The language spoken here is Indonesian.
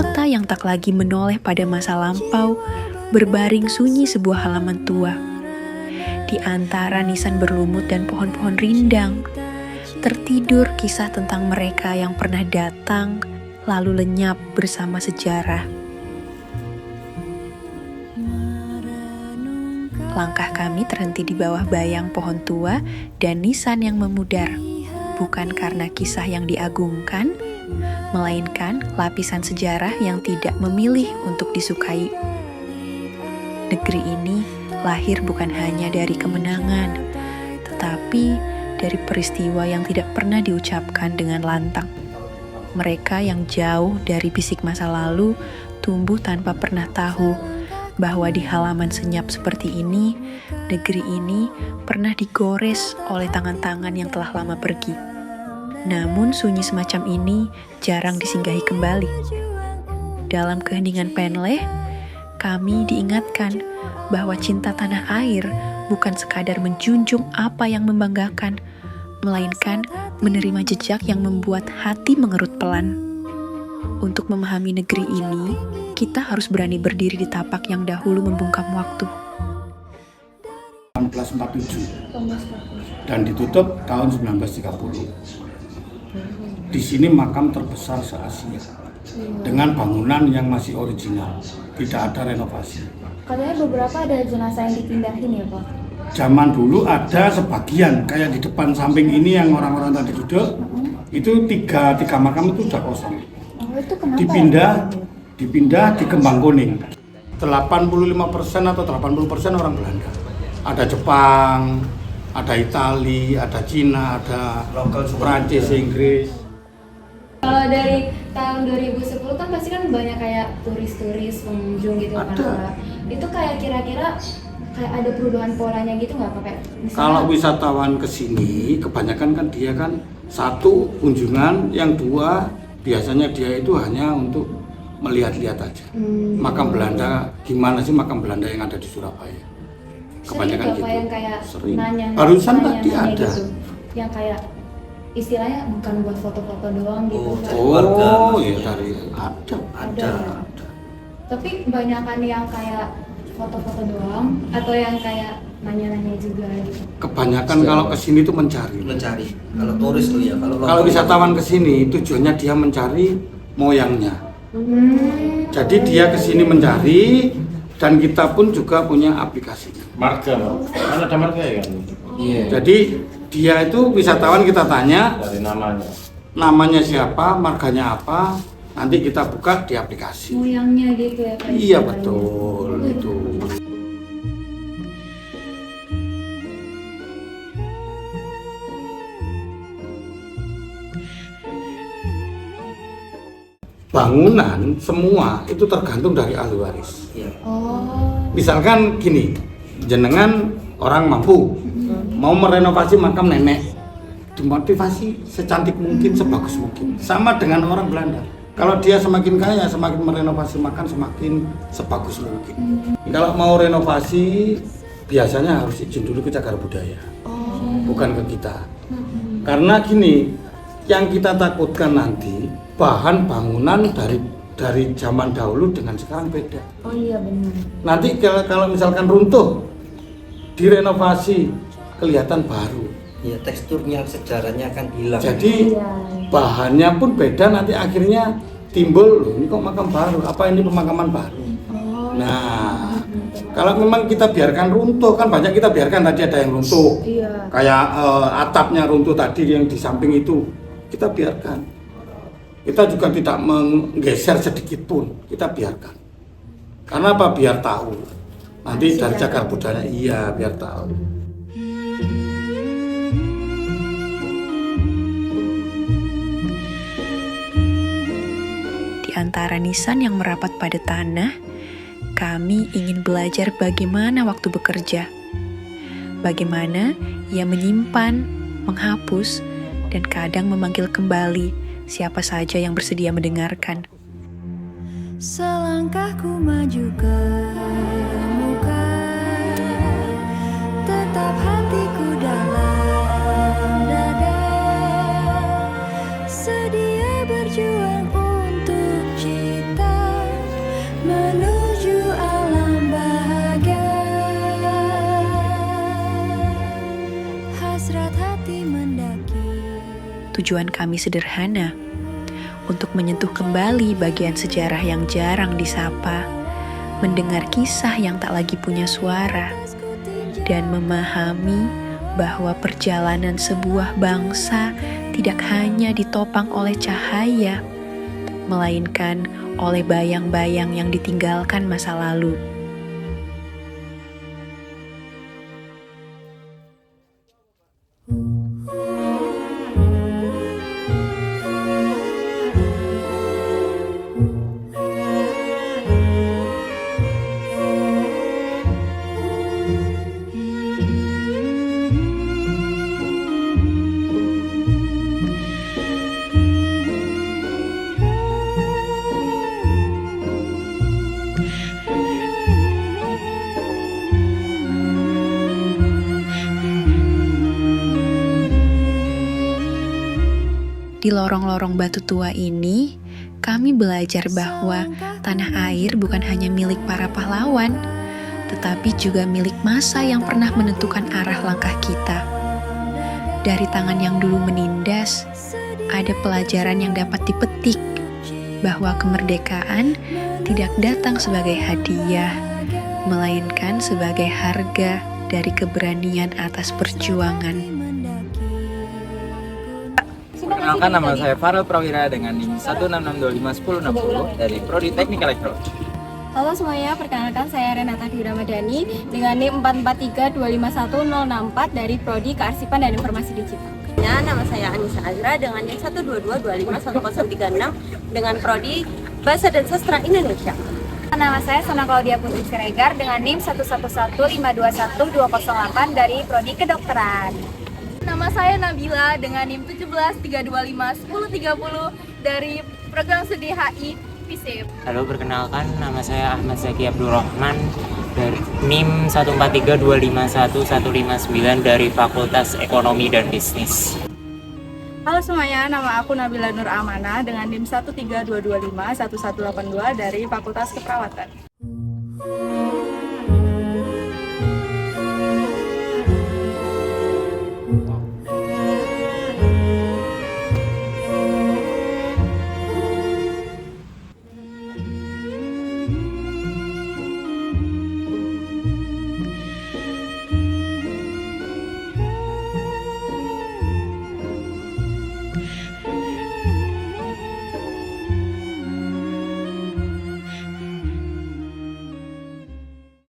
kota yang tak lagi menoleh pada masa lampau, berbaring sunyi sebuah halaman tua. Di antara nisan berlumut dan pohon-pohon rindang, tertidur kisah tentang mereka yang pernah datang, lalu lenyap bersama sejarah. Langkah kami terhenti di bawah bayang pohon tua dan nisan yang memudar, bukan karena kisah yang diagungkan, melainkan lapisan sejarah yang tidak memilih untuk disukai. Negeri ini lahir bukan hanya dari kemenangan, tetapi dari peristiwa yang tidak pernah diucapkan dengan lantang. Mereka yang jauh dari bisik masa lalu tumbuh tanpa pernah tahu bahwa di halaman senyap seperti ini, negeri ini pernah digores oleh tangan-tangan yang telah lama pergi. Namun sunyi semacam ini jarang disinggahi kembali. Dalam keheningan Penleh, kami diingatkan bahwa cinta tanah air bukan sekadar menjunjung apa yang membanggakan, melainkan menerima jejak yang membuat hati mengerut pelan. Untuk memahami negeri ini, kita harus berani berdiri di tapak yang dahulu membungkam waktu. 1847 dan ditutup tahun 1930. Di sini makam terbesar se-Asia dengan bangunan yang masih original, tidak ada renovasi. Katanya beberapa ada jenazah yang dipindahin ya Pak? Zaman dulu ada sebagian, kayak di depan samping ini yang orang-orang tadi duduk, itu tiga makam itu udah kosong. Oh, itu kenapa Dipindah di Kembang Kuning. 85% atau 80% orang Belanda. Ada Jepang, ada Itali, ada Cina, ada Prancis, Inggris. Kalau dari tahun 2010 kan pasti kan banyak kayak turis-turis pengunjung gitu kan Pak. Itu kayak kira-kira kayak ada perubahan polanya gitu nggak Pak? Misalnya, kalau wisatawan ke sini kebanyakan kan dia kan satu kunjungan, yang dua biasanya dia itu hanya untuk melihat-lihat aja. Makam Belanda, gimana sih makam Belanda yang ada di Surabaya? Kebanyakan sering gitu. Yang kayak Sering. nanya, Barusan tadi ada. gitu. Yang kayak istilahnya bukan buat foto-foto doang gitu. Pak. Oh, ya dari ada. Tapi kebanyakan yang kayak foto-foto doang atau yang kayak nanya-nanya juga gitu. Kebanyakan kalau ke sini tuh mencari. Kalau turis tuh ya, Kalau wisatawan ke sini tujuannya dia mencari moyangnya. Jadi dia ke sini mencari, dan kita pun juga punya aplikasinya. Marga, kan ada marga ya kan? Iya. Jadi dia itu wisatawan kita tanya Dari namanya siapa, marganya apa, nanti kita buka di aplikasi. Moyangnya gitu ya Pak? Iya betul itu. Bangunan semua itu tergantung dari ahli waris. Iya. Oh. Misalkan gini, jenengan orang mampu mau merenovasi makam nenek, dimotivasi secantik mungkin, sebagus mungkin. Sama dengan orang Belanda. Kalau dia semakin kaya, semakin merenovasi makam semakin sebagus mungkin. Kalau mau renovasi, biasanya harus izin dulu ke cagar budaya, bukan ke kita. Karena gini, yang kita takutkan nanti bahan bangunan dari zaman dahulu dengan sekarang beda. Oh iya benar. Nanti kalau misalkan runtuh, direnovasi, kelihatan baru. Ya, teksturnya, sejarahnya akan hilang. Jadi Iya. bahannya pun beda, nanti akhirnya timbul, loh ini kok makam baru, apa ini pemakaman baru. Nah, kalau memang kita biarkan runtuh, kan banyak kita biarkan tadi ada yang runtuh. Iya. Kayak atapnya runtuh tadi yang di samping itu, kita biarkan. Kita juga tidak menggeser sedikit pun, kita biarkan. Karena apa? Biar tahu. Nanti dari cagar budaya, iya biar tahu. Di antara nisan yang merapat pada tanah, kami ingin belajar bagaimana waktu bekerja. Bagaimana ia menyimpan, menghapus, dan kadang memanggil kembali siapa saja yang bersedia mendengarkan. Selangkahku maju ke muka, tetap hatiku dalam dada, sedia berjuang untuk cita. Tujuan kami sederhana, untuk menyentuh kembali bagian sejarah yang jarang disapa, mendengar kisah yang tak lagi punya suara, dan memahami bahwa perjalanan sebuah bangsa tidak hanya ditopang oleh cahaya, melainkan oleh bayang-bayang yang ditinggalkan masa lalu. Di lorong-lorong batu tua ini, kami belajar bahwa tanah air bukan hanya milik para pahlawan, tetapi juga milik masa yang pernah menentukan arah langkah kita. Dari tangan yang dulu menindas, ada pelajaran yang dapat dipetik, bahwa kemerdekaan tidak datang sebagai hadiah, melainkan sebagai harga dari keberanian atas perjuangan. Perkenalkan, nama saya Farel Prawira dengan NIM 166251060 dari Prodi Teknik Elektro. Halo semuanya, perkenalkan saya Renata Dwi Ramadhani dengan NIM 44325164 dari Prodi Kearsipan dan Informasi Digital. Nama saya Anissa Azra dengan NIM 122251036 dengan Prodi Bahasa dan Sastra Indonesia. Nama saya Sona Claudia Putri Siregar dengan NIM 111521208 dari Prodi Kedokteran. Nama saya Nabila dengan NIM 173251030 dari Program Studi HI FISIP. Halo, perkenalkan nama saya Ahmad Zaki Abdul Rahman dari NIM 143251159 dari Fakultas Ekonomi dan Bisnis. Halo semuanya, nama aku Nabila Nur Amanah dengan NIM 132251182 dari Fakultas Keperawatan.